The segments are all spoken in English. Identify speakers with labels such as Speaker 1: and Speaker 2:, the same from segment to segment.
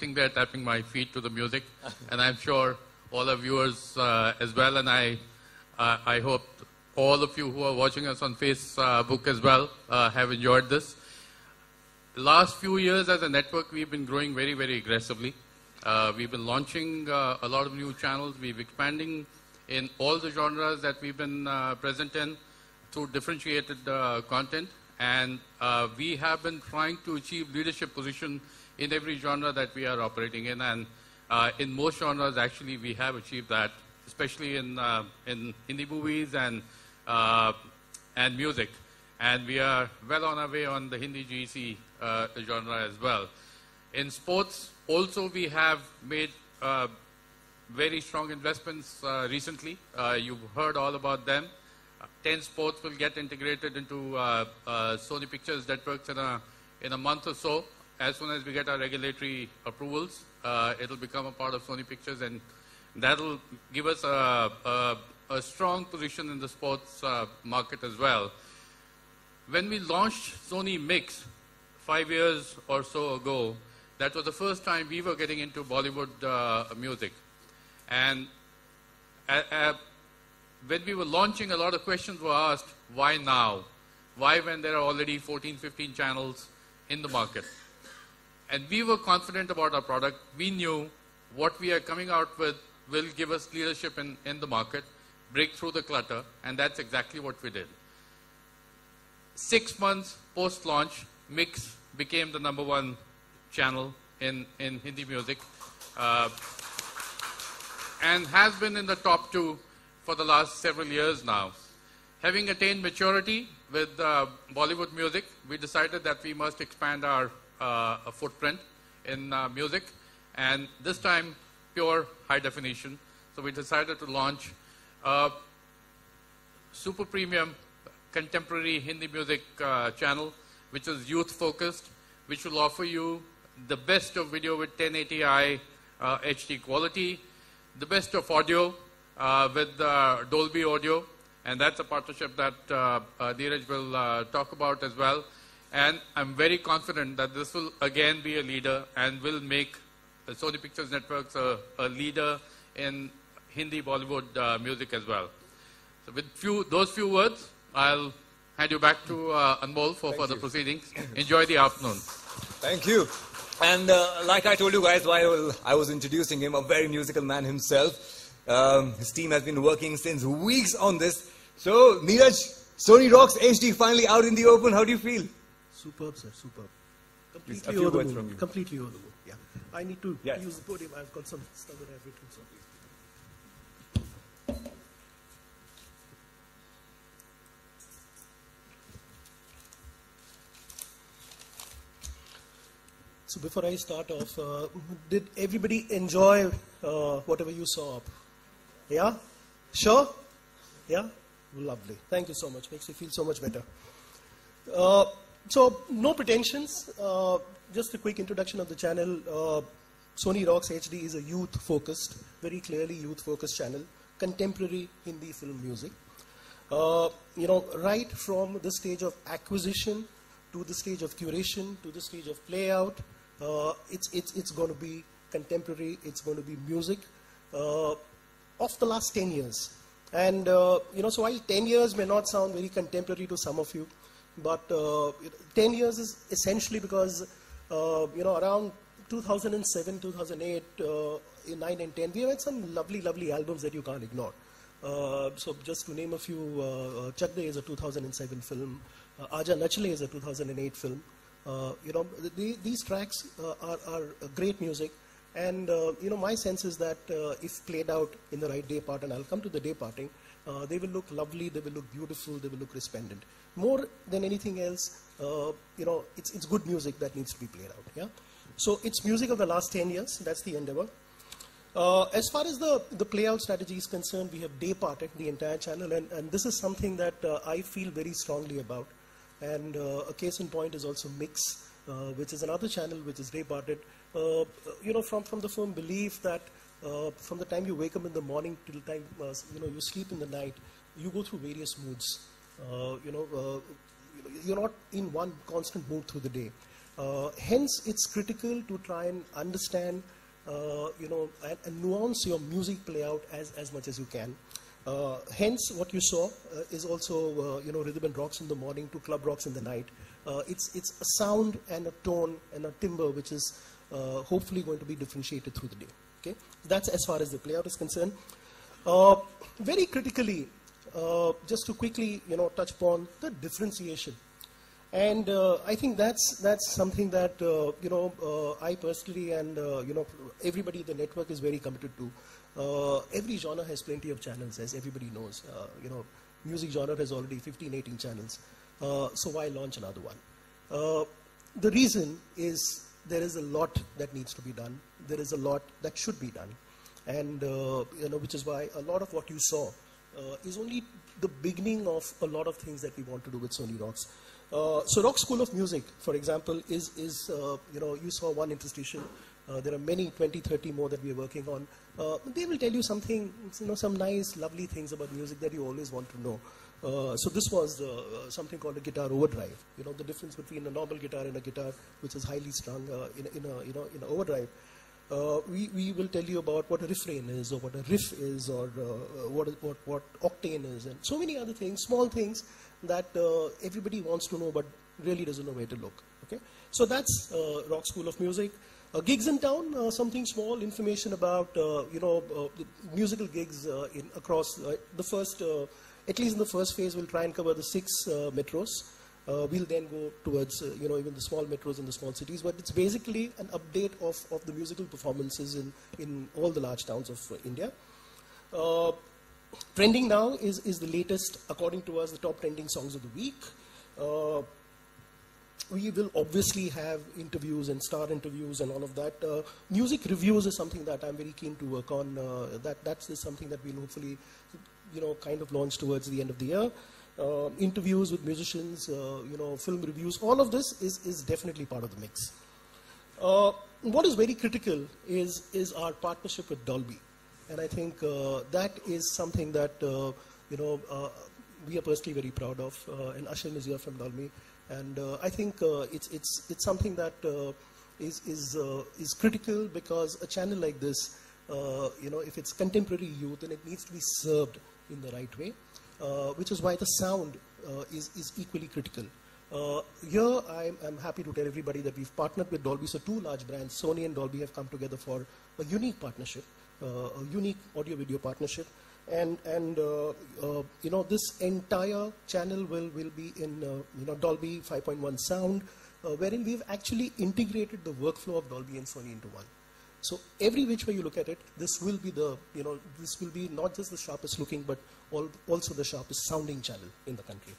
Speaker 1: sitting there tapping my feet to the music, and I'm sure all our viewers as well, and I hope all of you who are watching us on Facebook as well have enjoyed this. The last few years as a network, we've been growing very, very aggressively. We've been launching a lot of new channels. We've expanding in all the genres that we've been present in through differentiated content. And we have been trying to achieve leadership position in every genre that we are operating in. And in most genres, actually, we have achieved that, especially in Hindi movies and music. And we are well on our way on the Hindi GEC genre as well. In sports, also we have made very strong investments recently. You've heard all about them. 10 sports will get integrated into Sony Pictures networks in a month or so. As soon as we get our regulatory approvals, it'll become a part of Sony Pictures, and that'll give us a strong position in the sports market as well. When we launched Sony Mix 5 years or so ago, that was the first time we were getting into Bollywood music. And when we were launching, a lot of questions were asked, why now? Why when there are already 14, 15 channels in the market? And we were confident about our product. We knew what we are coming out with will give us leadership in the market, break through the clutter, and that's exactly what we did. 6 months post-launch, Mix became the #1 channel in Hindi music and has been in the top 2 for the last several years now. Having attained maturity with Bollywood music, we decided that we must expand our footprint in music, and this time pure high definition. So we decided to launch a super premium contemporary Hindi music channel, which is youth focused, which will offer you the best of video with 1080i HD quality, the best of audio with Dolby Audio, and that's a partnership that Dheeraj will talk about as well. And I'm very confident that this will again be a leader and will make Sony Pictures Networks a leader in Hindi Bollywood music as well. So with those few words, I'll hand you back to Anmol for further proceedings. Enjoy the afternoon.
Speaker 2: Thank you. And like I told you guys while I was introducing him, a very musical man himself. His team has been working since weeks on this. So, Neeraj, Sony Rocks HD finally out in the open. How do you feel?
Speaker 3: Superb, sir, superb.
Speaker 2: Completely over the moon.
Speaker 3: Completely over the moon. Yeah. I need to use the podium. I've got some stuff that I've written. So. So before I start off, did everybody enjoy whatever you saw up? Yeah? Sure? Yeah? Lovely. Thank you so much. Makes me feel so much better. So, no pretensions. Just a quick introduction of the channel. Sony Rocks HD is a youth-focused, very clearly youth-focused channel, contemporary Hindi film music. You know, right from the stage of acquisition to the stage of curation to the stage of playout, it's going to be contemporary. It's going to be music of the last 10 years. And you know, so while 10 years may not sound very contemporary to some of you, but 10 years is essentially because you know, around 2007, 2008, in 9 and 10, we had some lovely albums that you can't ignore. So just to name a few, Chak De is a 2007 film, Aaja Nachle is a 2008 film. You know, these tracks are great music, and you know, my sense is that if played out in the right day part, and I'll come to the day parting, they will look lovely, they will look beautiful, they will look resplendent. More than anything else, you know, it's good music that needs to be played out. Yeah. So it's music of the last 10 years. That's the endeavor. As far as the playout strategy is concerned, we have day parted the entire channel, and this is something that I feel very strongly about. And a case in point is also Mix, which is another channel which is day parted. You know, from the firm belief that from the time you wake up in the morning till the time you know, you sleep in the night, you go through various moods. You know, you're not in one constant mood through the day. Hence, it's critical to try and understand, and nuance your music playout as much as you can. Hence, what you saw is also, rhythm and rocks in the morning to club rocks in the night. It's a sound and a tone and a timbre which is hopefully going to be differentiated through the day. Okay, that's as far as the playout is concerned. Very critically, just to quickly, touch upon the differentiation. And I think that's something that I personally and everybody in the network is very committed to. Every genre has plenty of channels, as everybody knows. Music genre has already 15, 18 channels. So why launch another one? The reason is there is a lot that needs to be done. There is a lot that should be done, and which is why a lot of what you saw is only the beginning of a lot of things that we want to do with Sony Rocks. So Rock School of Music, for example, is you saw one interstitial. There are many, 20, 30 more that we are working on. They will tell you something, some nice, lovely things about music that you always want to know. So this was something called a guitar overdrive. The difference between a normal guitar and a guitar which is highly strung in an overdrive. We will tell you about what a refrain is, or what a riff is, or what octane is, and so many other things, small things that everybody wants to know but really doesn't know where to look. Okay, so that's Rock School of Music. Gigs in town, something small, information about the musical gigs across the first, at least in the first phase, we'll try and cover the 6 metros. We'll then go towards even the small metros in the small cities, but it's basically an update of the musical performances in all the large towns of India. Trending now is the latest, according to us, the top trending songs of the week. We will obviously have interviews and star interviews and all of that. Music reviews is something that I'm very keen to work on. That's something that we'll hopefully, kind of launch towards the end of the year. Interviews with musicians, film reviews, all of this is definitely part of the mix. What is very critical is our partnership with Dolby. And I think that is something that, we are personally very proud of. And Ashwin is here from Dolby. And I think it's something that is critical, because a channel like this, if it's contemporary youth, then it needs to be served in the right way. Which is why the sound is equally critical. Here, I'm happy to tell everybody that we've partnered with Dolby. So 2 large brands, Sony and Dolby, have come together for a unique partnership, a unique audio-video partnership. And this entire channel will be in Dolby 5.1 sound, wherein we've actually integrated the workflow of Dolby and Sony into one. So every which way you look at it, this will be this will be not just the sharpest looking, but also the sharpest sounding channel in the country.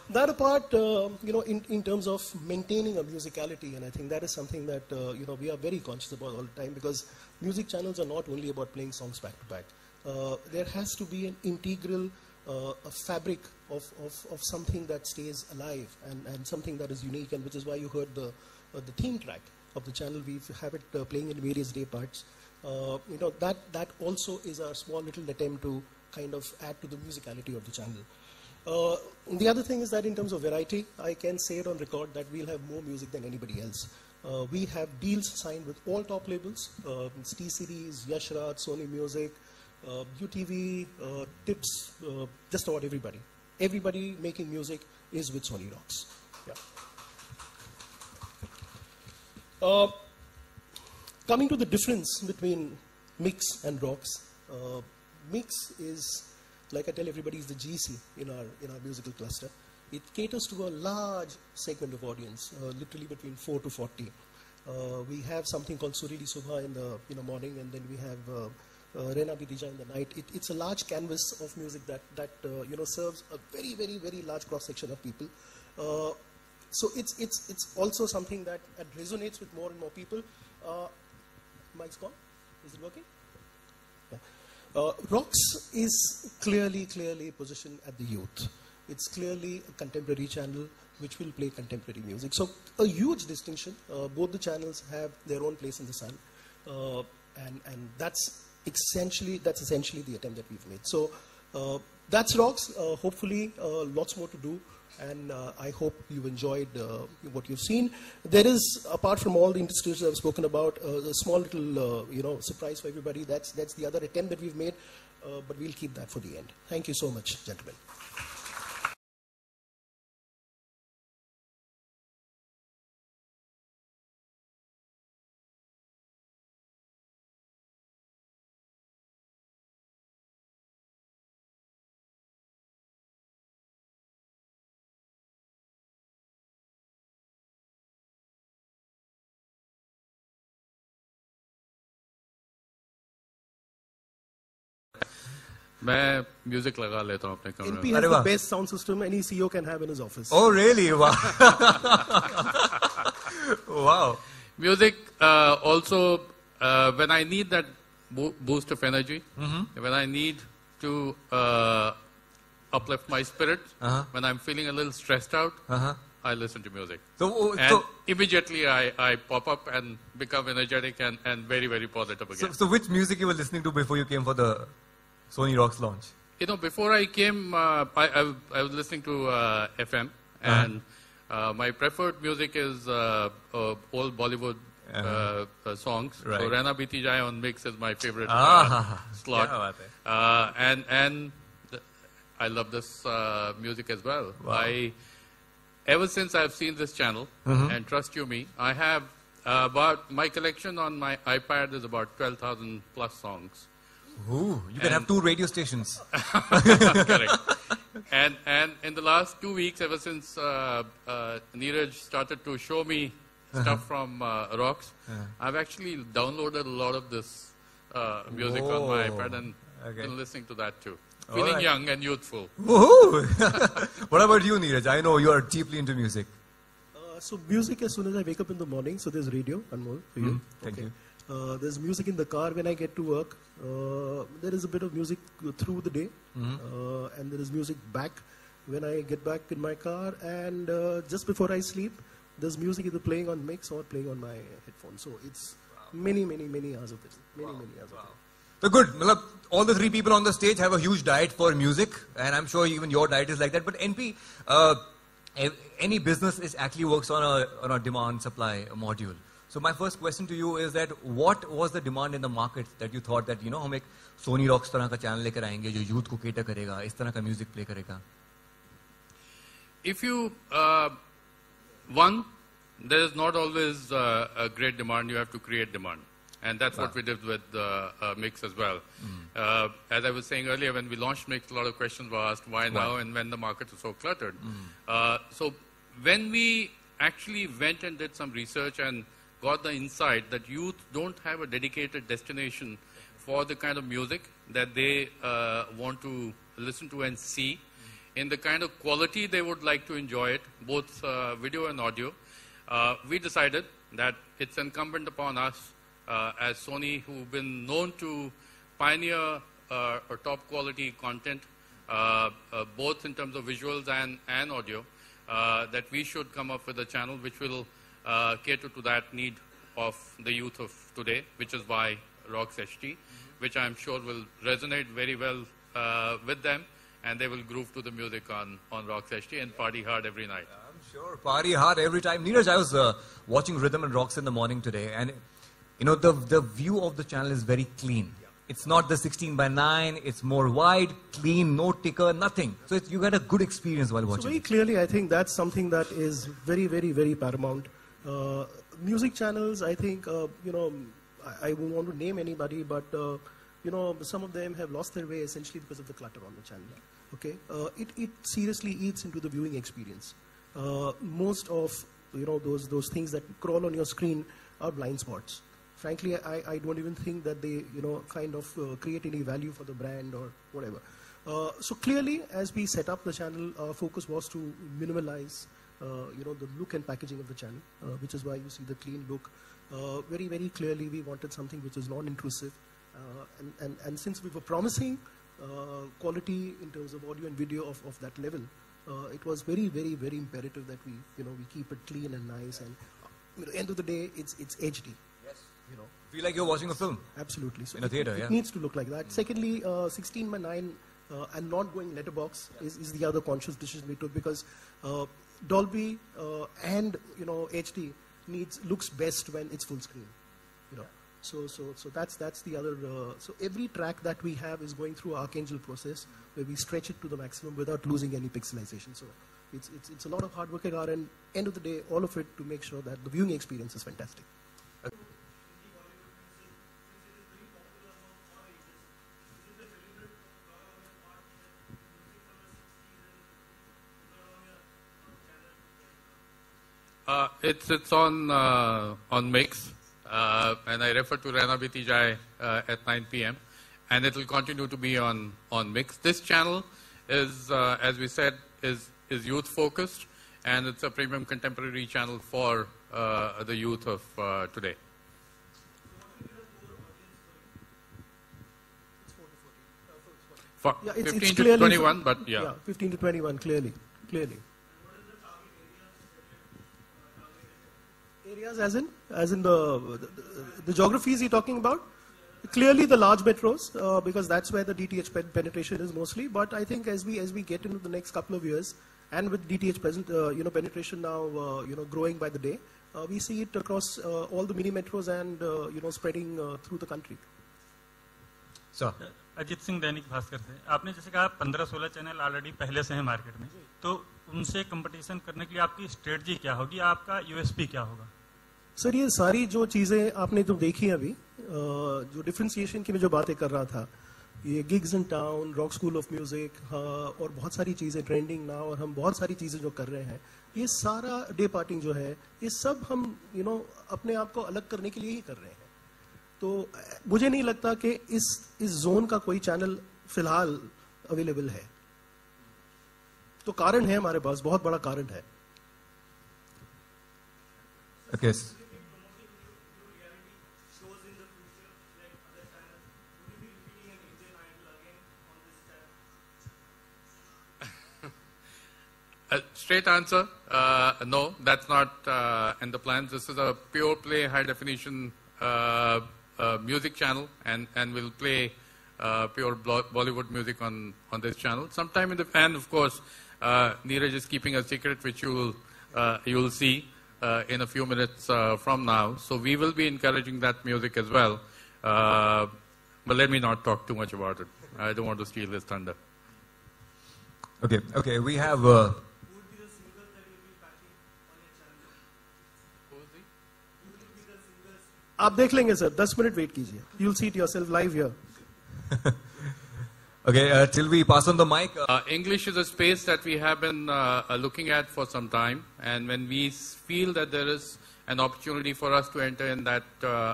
Speaker 3: That apart, in terms of maintaining a musicality, and I think that is something that we are very conscious about all the time, because music channels are not only about playing songs back to back. There has to be an integral a fabric of something that stays alive and something that is unique, and which is why you heard the theme track of the channel. We have it playing in various day parts. That also is a small little attempt to kind of add to the musicality of the channel. The other thing is that in terms of variety, I can say it on record that we'll have more music than anybody else. We have deals signed with all top labels, T-Series, Yash Raj, Sony Music, UTV, Tips, just about everybody. Everybody making music is with Sony Rocks. Yeah. Coming to the difference between mix and rocks, mix is, like I tell everybody, is the GC in our musical cluster. It caters to a large segment of audience, literally between 4 to 40. We have something called Surili Subha in the morning, and then we have Rena Bidija in the night. It's a large canvas of music that serves a very, very, very large cross section of people. So it's also something that resonates with more and more people. Mic's gone? Is it working? Yeah. Rocks is clearly positioned at the youth. It's clearly a contemporary channel which will play contemporary music. So a huge distinction. Both the channels have their own place in the sun, and that's essentially the attempt that we've made. So That's Rocks. Hopefully, lots more to do. And I hope you enjoyed what you've seen. There is, apart from all the industries I've spoken about, a small little surprise for everybody. That's the other attempt that we've made, but we'll keep that for the end. Thank you so much, gentlemen.
Speaker 1: मैं music लगा लेता हूँ अपने कमरे
Speaker 3: NP
Speaker 1: में.
Speaker 3: has the best sound system any CEO can have in his office.
Speaker 2: Oh, really? Wow. Wow.
Speaker 1: Music also, when I need that boost of energy, when I need to uplift my spirit, when I'm feeling a little stressed out, I listen to music. And immediately I pop up and become energetic and very, very positive again.
Speaker 2: So which music you were listening to before you came for the Sony Rocks launch?
Speaker 1: You know, before I came, I was listening to FM, and my preferred music is old Bollywood songs.
Speaker 2: Right.
Speaker 1: So Raina Biti Jai on mix is my favorite slot. And I love this music as well.
Speaker 2: Wow.
Speaker 1: Ever since I've seen this channel, and trust you me, I have my collection on my iPad is about 12,000 plus songs.
Speaker 2: Ooh, you can have 2 radio stations.
Speaker 1: Correct. And in the last 2 weeks, ever since Neeraj started to show me stuff from Rocks, I've actually downloaded a lot of this music on my iPad and been listening to that too. Feeling young and youthful.
Speaker 2: Woohoo! What about you, Neeraj? I know you are deeply into music.
Speaker 3: So music as soon as I wake up in the morning, so there's radio, Anmol, for you.
Speaker 2: Thank you.
Speaker 3: There's music in the car when I get to work. There is a bit of music through the day. And there is music back when I get back in my car. And just before I sleep, there's music either playing on mix or playing on my headphones. So it's many hours of it. Many hours of it.
Speaker 2: So good. All the 3 people on the stage have a huge diet for music. And I'm sure even your diet is like that. But NP, any business actually works on a demand-supply module. So my first question to you is that what was the demand in the market that you thought that, हम एक Sony Rocks तरह का channel लेकर आएंगे जो youth को cater करेगा, इस तरह का music play करेगा?
Speaker 1: If you, there is not always a great demand, you have to create demand. And that's what we did with Mix as well. As I was saying earlier, when we launched Mix, a lot of questions were asked, why now and when the market is so cluttered. So when we actually went and did some research and got the insight that youth don't have a dedicated destination for the kind of music that they want to listen to and see, in the kind of quality they would like to enjoy it, both video and audio, we decided that it's incumbent upon us as Sony, who've been known to pioneer top quality content, both in terms of visuals and audio, that we should come up with a channel which will cater to that need of the youth of today, which is why Rocks HT, which I'm sure will resonate very well with them, and they will groove to the music on Rocks HT and party hard every night.
Speaker 2: I'm sure, party hard every time. Neeraj, I was watching Rhythm and Rocks in the morning today, and the view of the channel is very clean. It's not the 16:9, it's more wide, clean, no ticker, nothing. So you get a good experience while watching.
Speaker 3: So very clearly, I think that's something that is very, very, very paramount. Music channels, I think, I won't want to name anybody, but, some of them have lost their way essentially because of the clutter on the channel. Okay, it seriously eats into the viewing experience. Most of, those things that crawl on your screen are blind spots. Frankly, I don't even think that they, kind of create any value for the brand or whatever. So clearly, as we set up the channel, our focus was to minimalize, the look and packaging of the channel, which is why you see the clean look. Very, very clearly, we wanted something which is non-intrusive. And since we were promising quality in terms of audio and video of that level, it was very, very, very imperative that we keep it clean and nice. And at the end of the day, it's HD.
Speaker 2: Feel like you're watching a film.
Speaker 3: Absolutely. So
Speaker 2: in a theater,
Speaker 3: it needs to look like that. Secondly, 16:9 and not going letterbox is the other conscious decision we took, because Dolby and HD looks best when it's full screen. So that's the other. So every track that we have is going through Archangel process, where we stretch it to the maximum without losing any pixelization. So it's a lot of hard work at our end. End of the day, all of it to make sure that the viewing experience is fantastic.
Speaker 1: It's on Mix, and I refer to Rana Biti Jai at 9 p.m. and it will continue to be on Mix. This channel is, as we said, is youth focused, and it's a premium contemporary channel for the youth of today.
Speaker 3: Yeah, it's
Speaker 1: 15
Speaker 3: clearly
Speaker 1: to 21, but yeah.
Speaker 3: 15 to 21, clearly. Areas as in the geographies you're talking about? Clearly the large metros, because that's where the DTH penetration is mostly. But I think as we get into the next couple of years, and with DTH penetration now growing by the day, we see it across all the mini metros and spreading through the country.
Speaker 2: So
Speaker 4: Ajit Singh Dainik Bhaskar से आपने जैसे कहा 15-16 channel already पहले से हैं market में, तो उनसे कंपटीशन करने के लिए आपकी स्ट्रेटजी क्या होगी, आपका यूएसपी क्या होगा?
Speaker 3: सर ये सारी जो चीजें आपने जो देखी अभी, जो डिफरेंशिएशन की मैं जो बातें कर रहा था, ये gigs in town, rock school of music और बहुत सारी चीजें ट्रेंडिंग नाउ, और हम बहुत सारी चीजें जो कर रहे हैं, ये सारा डे पार्टिंग जो है, ये सब हम अपने आप को अलग करने के लिए ही कर रहे हैं. तो मुझे नहीं लगता कि इस जोन का कोई चैनल फिलहाल अवेलेबल है. तो कारण है हमारे पास, बहुत बड़ा कारण है.
Speaker 2: okay.
Speaker 1: Straight answer, no, that's not in the plans. This is a pure play, high definition music channel, and we'll play pure Bollywood music on this channel. Sometime in the, and of course, Neeraj is keeping a secret, which you will see in a few minutes from now. So we will be encouraging that music as well. But let me not talk too much about it. I don't want to steal his thunder.
Speaker 2: Okay, we have...
Speaker 3: आप देख लेंगे sir, 10 minute wait कीजिए. You'll see it yourself live here.
Speaker 2: Okay, till we pass on the mic.
Speaker 1: English is a space that we have been looking at for some time, and when we feel that there is an opportunity for us to enter in that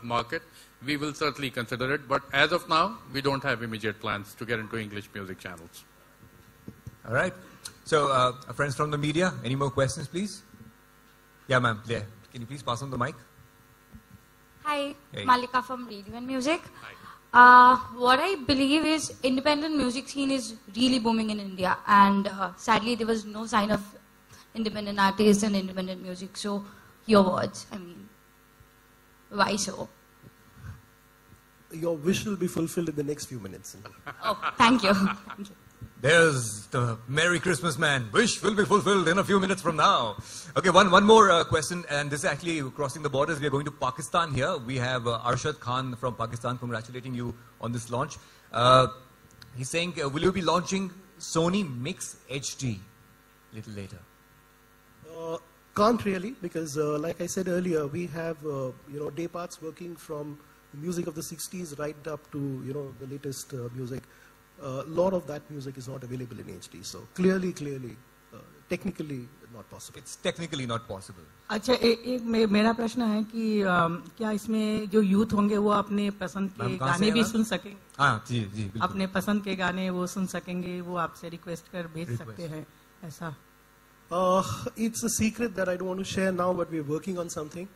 Speaker 1: market, we will certainly consider it. But as of now, we don't have immediate plans to get into English music channels.
Speaker 2: All right. So, friends from the media, any more questions, please? Yeah, ma'am. Yeah. Can you please pass on the mic?
Speaker 5: Hi,
Speaker 2: Hey.
Speaker 5: Malika from Radio and Music.
Speaker 1: Hi.
Speaker 5: What I believe is independent music scene is really booming in India, and sadly there was no sign of independent artists and independent music. So, your words, I mean, why so?
Speaker 3: Your wish will be fulfilled in the next few minutes.
Speaker 5: Oh, thank you. Thank you.
Speaker 2: There's the Merry Christmas man. Wish will be fulfilled in a few minutes from now. Okay, one more question, and this is actually crossing the borders. We are going to Pakistan here. We have Arshad Khan from Pakistan congratulating you on this launch. He's saying, will you be launching Sony Mix HD a little later?
Speaker 3: Can't really, because like I said earlier, we have day parts working from the music of the 60s right up to the latest music. A lot of that music is not available in HD, so clearly, technically not possible.
Speaker 2: It's technically not possible.
Speaker 6: अच्छा एक मेरा प्रश्न है कि क्या इसमें जो youth होंगे वो अपने पसंद के गाने भी सुन सकेंगे?
Speaker 2: हाँ जी बिल्कुल.
Speaker 6: अपने पसंद के गाने वो सुन सकेंगे, वो आपसे रिक्वेस्ट कर भेज सकते हैं ऐसा?
Speaker 3: It's a secret that I don't want to share now, but we're working on something.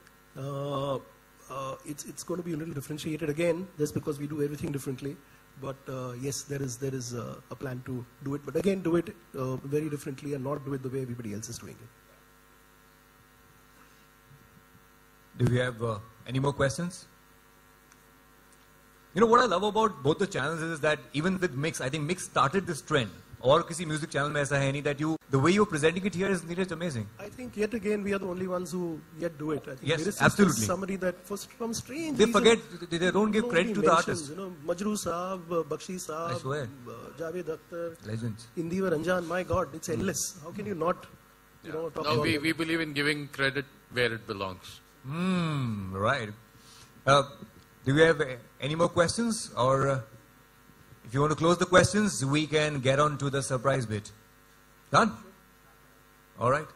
Speaker 3: It's going to be a little differentiated again, just because we do everything differently. But yes, there is a plan to do it, but again, do it very differently and not do it the way everybody else is doing it.
Speaker 2: Do we have any more questions? You know what I love about both the channels is that even with Mix, I think Mix started this trend. और किसी music channel में ऐसा है नहीं that you, the way you're presenting it here is Neeraj amazing.
Speaker 3: I think yet again we are the only ones who yet do it. I think
Speaker 2: Yes,
Speaker 3: lyricist
Speaker 2: absolutely.
Speaker 3: is somebody that from strange
Speaker 2: They
Speaker 3: reason,
Speaker 2: forget, they don't give credit to the
Speaker 3: mentions,
Speaker 2: artist.
Speaker 3: You know, Majroo Saab, Bakshi
Speaker 2: I
Speaker 3: Saab,
Speaker 2: swear.
Speaker 3: Javed Akhtar,
Speaker 2: Legends.
Speaker 3: Indiva Ranjan. My God, it's endless. How can you not, talk
Speaker 1: No,
Speaker 3: about it?
Speaker 1: we believe in giving credit where it belongs.
Speaker 2: Right. Do we have any more questions? Or if you want to close the questions, we can get on to the surprise bit. Done? All right.